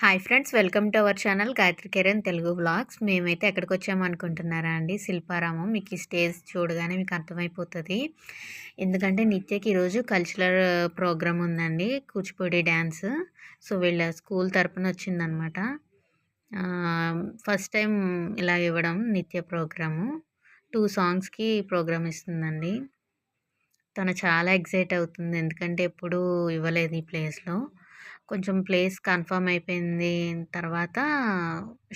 Hi friends, welcome to our channel Gayatri Kiran Telugu vlogs. మేమైతే ఎక్కడికి వచ్చామనుకుంటున్నారా అండి? శిల్పారామం. మీకు ఈ స్టేజ్ చూడగానే మీకు అర్థమైపోతుంది. ఎందుకంటే నిత్యకి ఈరోజు కల్చరల్ ప్రోగ్రామ్ ఉందండి, కూచిపూడి డ్యాన్స్. సో వీళ్ళ స్కూల్ తరపున వచ్చిందనమాట. ఫస్ట్ టైం ఇలా ఇవ్వడం నిత్య ప్రోగ్రాము. 2 సాంగ్స్కి ప్రోగ్రామ్ ఇస్తుందండి. తను చాలా ఎక్సైట్ అవుతుంది, ఎందుకంటే ఎప్పుడూ ఇవ్వలేదు ఈ ప్లేస్లో. కొంచెం ప్లేస్ కన్ఫర్మ్ అయిపోయింది తర్వాత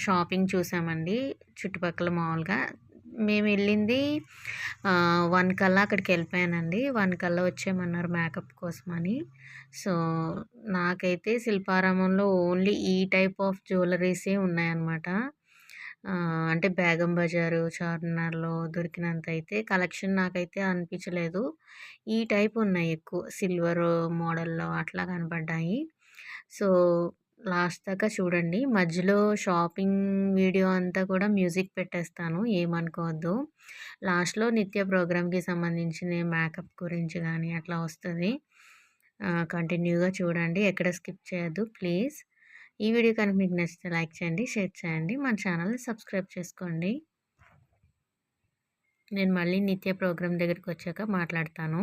షాపింగ్ చూసామండి చుట్టుపక్కల. మామూలుగా మేము వెళ్ళింది 1 కల్లా అక్కడికి వెళ్ళిపోయానండి. 1 కల్లా వచ్చేయమన్నారు మేకప్ కోసమని. సో నాకైతే శిల్పారామంలో ఓన్లీ ఈ టైప్ ఆఫ్ జ్యువెలరీసే ఉన్నాయన్నమాట. అంటే బేగం బజారు, చార్మినార్లో దొరికినంత అయితే కలెక్షన్ నాకైతే అనిపించలేదు. ఈ టైప్ ఉన్నాయి ఎక్కువ, సిల్వర్ మోడల్లో అట్లా కనపడ్డాయి. సో లాస్ట్ దాకా చూడండి. మధ్యలో షాపింగ్ వీడియో అంతా కూడా మ్యూజిక్ పెట్టేస్తాను, ఏమనుకోవద్దు. లాస్ట్లో నిత్య ప్రోగ్రామ్కి సంబంధించిన మేకప్ గురించి కానీ అట్లా వస్తుంది. కంటిన్యూగా చూడండి, ఎక్కడ స్కిప్ చేయొద్దు ప్లీజ్. ఈ వీడియో కనుక మీకు నచ్చితే లైక్ చేయండి, షేర్ చేయండి, మన ఛానల్ని సబ్స్క్రైబ్ చేసుకోండి. నేను మళ్ళీ నిత్య ప్రోగ్రామ్ దగ్గరికి వచ్చాక మాట్లాడతాను.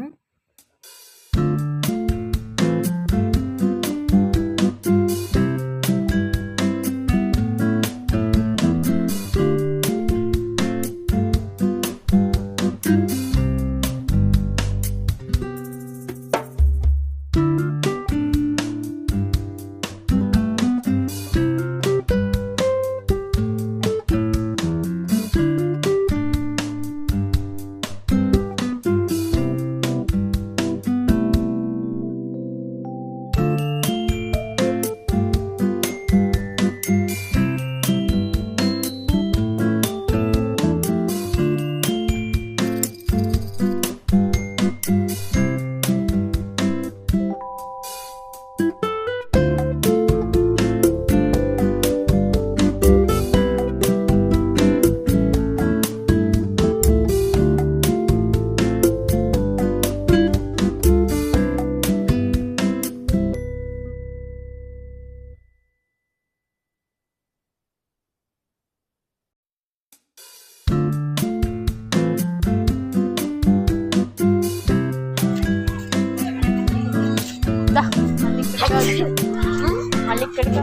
మళ్ళీ ఇక్కడికి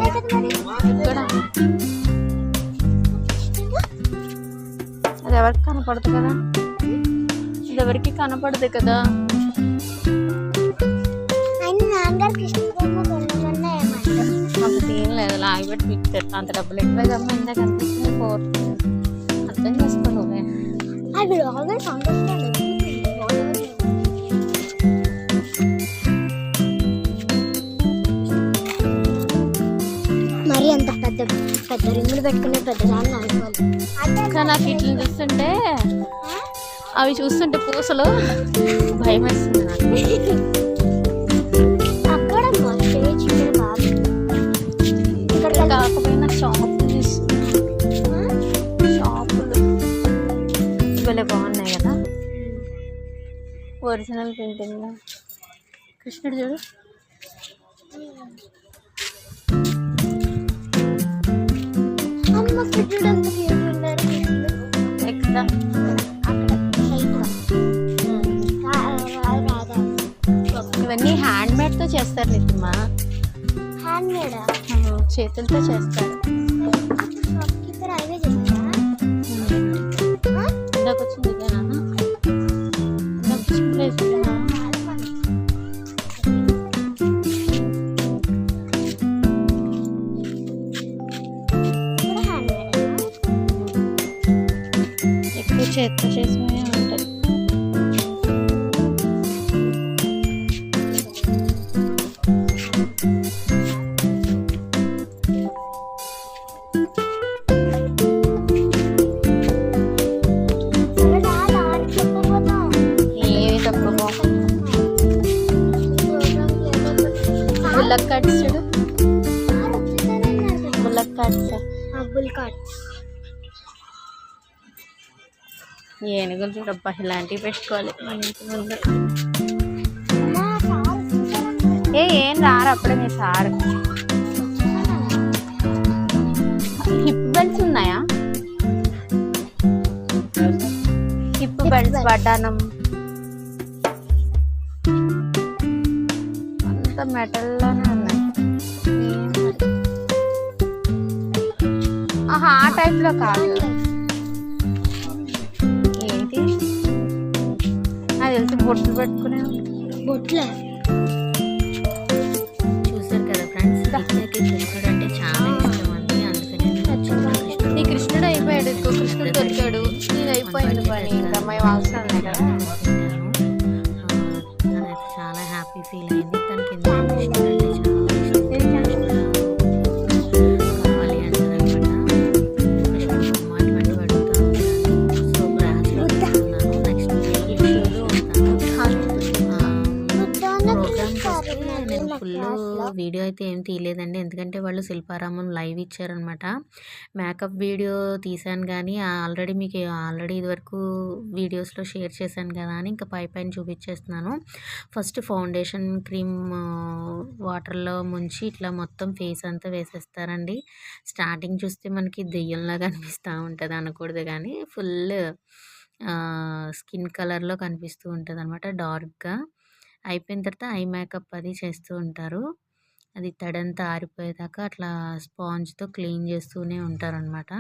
ఇక్కడ అది ఎవరికి కనపడదు కదా, ఇది ఎవరికి కనపడదు కదా. ఏం లేదు, లాగిపెట్టి పిక్తారు. అంత డబ్బులు ఎక్కువ కమ్మా ఇందాక కనిపిస్తుంది. 4 అర్థం చేసుకోవాలి. మరి అంత పెద్ద పెద్ద రింగులు పెట్టుకునే పెద్దదాన్ని అనుకోవాలి. నాకు ఇట్లా చూస్తుంటే, అవి చూస్తుంటే పూసలు భయం వేస్తుంది నాకు. అక్కడ స్టేజ్ బాగా ఇక్కడ కాకపోయినా షాపులు ఇవాళ బాగున్నాయి కదా. ఒరిజినల్ పెయింటింగ్ కృష్ణుడు చూడు. ఇవన్నీ హ్యాండ్ మేడ్ తో చేస్తారు నితిమ్మ. చేతులతో చేస్తారు. ఇందాక వచ్చింది ఇదేనా? ఇందాక వచ్చిన ప్లేస్ ఎక్కువ చేతితో చేసినవి ఉంటాయి. బుల్లక్ కార్డ్స్ చూడు, బుల్లక్ కార్డ్స్. ఏనుగులు చూడబ్బా, ఇలాంటివి పెట్టుకోవాలి మన ఇంటి ముందు. ఏం రారు అప్పుడే మీ సార్. వడ్డానం అంత మెటల్లోనే ఉన్నాయి. ఆహా ఆ టైప్లో కాదు, ఏంటి నాకు తెలిసి బొట్లు పెట్టుకునే బొట్లే చూసారు కదా ఫ్రెండ్స్, నిత్యకి కృష్ణుడు అంటే చాలా ఇష్టం అండి. అందుకని నీ కృష్ణుడు అయిపోయాడు, ఇంకో కృష్ణుడు దొరికాడు, నీది అయిపోయింది పని, ఇంకా మేము అవసరం లేదు కదా. తనైతే చాలా హ్యాపీ ఫీల్ అయింది. తనకి ఎందుకు కృష్ణుడు అంటే చాలా ఇష్టం కావాలి అంటారనమాట. కృష్ణుడు బొమ్మ అటువంటి అడుగుతూ ఉంటాను. సో బ్రాంచ్లో తీసుకున్నాను. నెక్స్ట్ ప్రోగ్రామ్కి వస్తే నేను ఫుల్ వీడియో అయితే ఏం తీయలేదండి, ఎందుకంటే వాళ్ళు శిల్పారామం లైవ్ ఇచ్చారనమాట. మేకప్ వీడియో తీసాను కానీ మీకు ఆల్రెడీ ఇదివరకు వీడియోస్లో షేర్ చేశాను కదా అని ఇంకా పైన చూపించేస్తున్నాను. ఫస్ట్ ఫౌండేషన్ క్రీమ్ వాటర్లో ముంచి ఇట్లా మొత్తం ఫేస్ అంతా వేసేస్తారండి. స్టార్టింగ్ చూస్తే మనకి దెయ్యంలాగా అనిపిస్తూ ఉంటుంది అనకూడదు, కానీ ఫుల్ స్కిన్ కలర్లో కనిపిస్తూ ఉంటుంది అనమాట, డార్క్గా. అయిపోయిన తర్వాత ఐ మేకప్ అది చేస్తూ ఉంటారు. అది తడంతా ఆరిపోయేదాకా అట్లా స్పాంజ్తో క్లీన్ చేస్తూనే ఉంటారనమాట.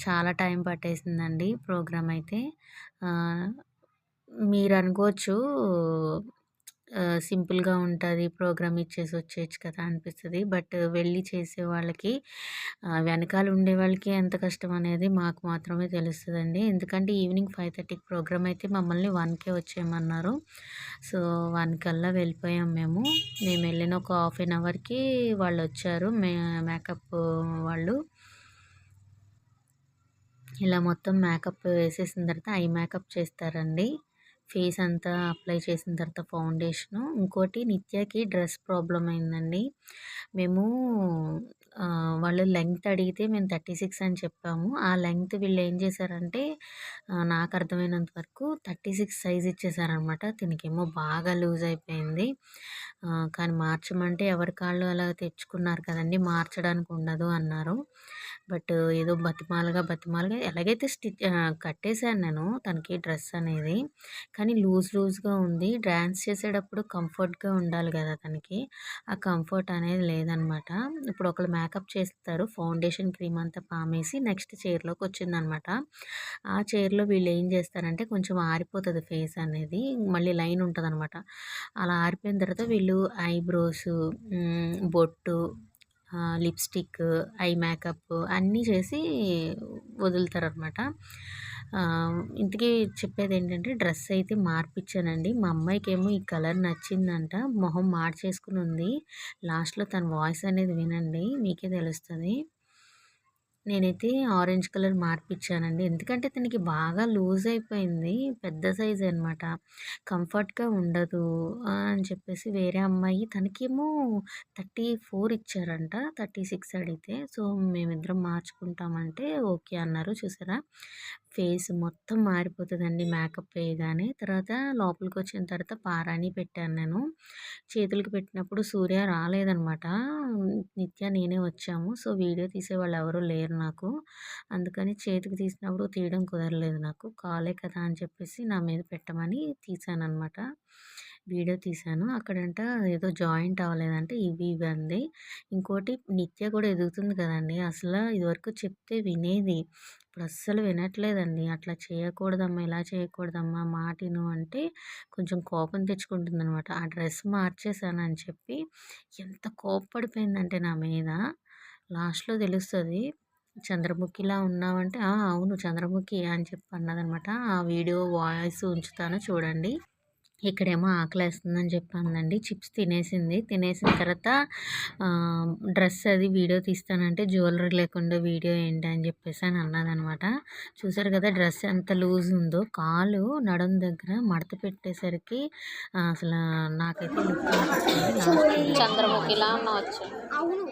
చాలా టైం పట్టేసిందండి ప్రోగ్రామ్ అయితే. మీరు అనుకోవచ్చు సింపుల్గా ఉంటుంది, ప్రోగ్రామ్ ఇచ్చేసి వచ్చేయచ్చు కదా అనిపిస్తుంది. బట్ వెళ్ళి చేసే వాళ్ళకి వెనకాల ఉండే వాళ్ళకి ఎంత కష్టం అనేది మాకు మాత్రమే తెలుస్తుందండి. ఎందుకంటే ఈవినింగ్ 5:30కి ప్రోగ్రామ్ అయితే మమ్మల్ని 1కే వచ్చేయమన్నారు. సో 1 కల్లా వెళ్ళిపోయాం మేము. వెళ్ళిన ఒక హాఫ్ అన్ అవర్కి వాళ్ళు వచ్చారు, మేకప్ వాళ్ళు. ఇలా మొత్తం మేకప్ వేసేసిన తర్వాత ఐ మేకప్ చేస్తారండి. ఫేస్ అంతా అప్లై చేసిన తర్వాత ఫౌండేషను. ఇంకోటి నిత్యకి డ్రెస్ ప్రాబ్లం అయిందండి. మేము వాళ్ళు లెంగ్త్ అడిగితే మేము 36 అని చెప్పాము. ఆ లెంగ్త్ వీళ్ళు ఏం చేశారంటే నాకు అర్థమైనంత వరకు 36 సైజ్ ఇచ్చేసారనమాట. తినకేమో బాగా లూజ్ అయిపోయింది. కానీ మార్చమంటే ఎవరి కాళ్ళు అలా తెచ్చుకున్నారు కదండి, మార్చడానికి ఉండదు అన్నారు. బట్ ఏదో బతిమాలగా ఎలాగైతే కట్టేశాను నేను తనకి డ్రెస్ అనేది, కానీ లూజ్గా ఉంది. డ్యాన్స్ చేసేటప్పుడు కంఫర్ట్గా ఉండాలి కదా తనకి, ఆ కంఫర్ట్ అనేది లేదనమాట. ఇప్పుడు ఒకళ్ళు మేకప్ చేస్తారు, ఫౌండేషన్ క్రీమ్ అంతా పామేసి నెక్స్ట్ చైర్లోకి వచ్చిందనమాట. ఆ చైర్లో వీళ్ళు ఏం చేస్తారంటే కొంచెం ఆరిపోతుంది ఫేస్ అనేది, మళ్ళీ లైన్ ఉంటుంది అనమాట. అలా ఆరిపోయిన తర్వాత వీళ్ళు ఐబ్రోస్, బొట్టు, లిప్స్టిక్, ఐ మేకప్ అన్నీ చేసి వదులుతారనమాట. ఇంతకీ చెప్పేది ఏంటంటే డ్రెస్ అయితే మార్పిచ్చానండి. మా అమ్మాయికేమో ఈ కలర్ నచ్చిందంట, మొహం మార్చేసుకుని ఉంది. లాస్ట్లో తన వాయిస్ అనేది వినండి, మీకే తెలుస్తుంది. నేనైతే ఆరెంజ్ కలర్ మార్పిచ్చానండి, ఎందుకంటే తనకి బాగా లూజ్ అయిపోయింది, పెద్ద సైజ్ అనమాట, కంఫర్ట్గా ఉండదు అని చెప్పేసి వేరే అమ్మాయి తనకేమో 34 ఇచ్చారంట, 36 అడిగితే. సో మేమిద్దరం మార్చుకుంటామంటే ఓకే అన్నారు. చూసారా, ఫేస్ మొత్తం మారిపోతుందండి మేకప్ వేయగానే. తర్వాత లోపలికి వచ్చిన తర్వాత పారాని పెట్టాను నేను. చేతులకి పెట్టినప్పుడు సూర్య రాలేదనమాట, నిత్య నేనే వచ్చాము. సో వీడియో తీసేవాళ్ళు ఎవరు లేరు నాకు, అందుకని చేతికి తీసినప్పుడు తీయడం కుదరలేదు నాకు. కాలే కదా అని చెప్పేసి నా మీద పెట్టమని తీసానమాట, వీడియో తీశాను. అక్కడంట ఏదో జాయింట్ అవ్వలేదంటే ఇవి అంది. ఇంకోటి నిత్య కూడా ఎదుగుతుంది కదండి, అసలు ఇదివరకు చెప్తే వినేది, ఇప్పుడు అస్సలు వినట్లేదండి. అట్లా చేయకూడదమ్మా, ఇలా చేయకూడదమ్మా, మాటిను అంటే కొంచెం కోపం తెచ్చుకుంటుందనమాట. ఆ డ్రెస్ మార్చేసానని చెప్పి ఎంత కోప్పడిపోయిందంటే నా మీద. లాస్ట్లో తెలుస్తుంది చంద్రముఖిలా ఉన్నావంటే అవును చంద్రముఖి అని చెప్పి అన్నదనమాట. ఆ వీడియో వాయిస్ ఉంచుతాను చూడండి. ఇక్కడేమో ఆకలేస్తుందని చెప్పానండి, చిప్స్ తినేసింది. తినేసిన తర్వాత డ్రెస్ అది వీడియో తీస్తానంటే జ్యువెలరీ లేకుండా వీడియో ఏంటి అని చెప్పేసి అని అన్నదనమాట. చూసారు కదా డ్రెస్ ఎంత లూజ్ ఉందో, కాలు నడుం దగ్గర మడత పెట్టేసరికి అసలు నాకైతే లుక్ చంద్రముఖిలా అవును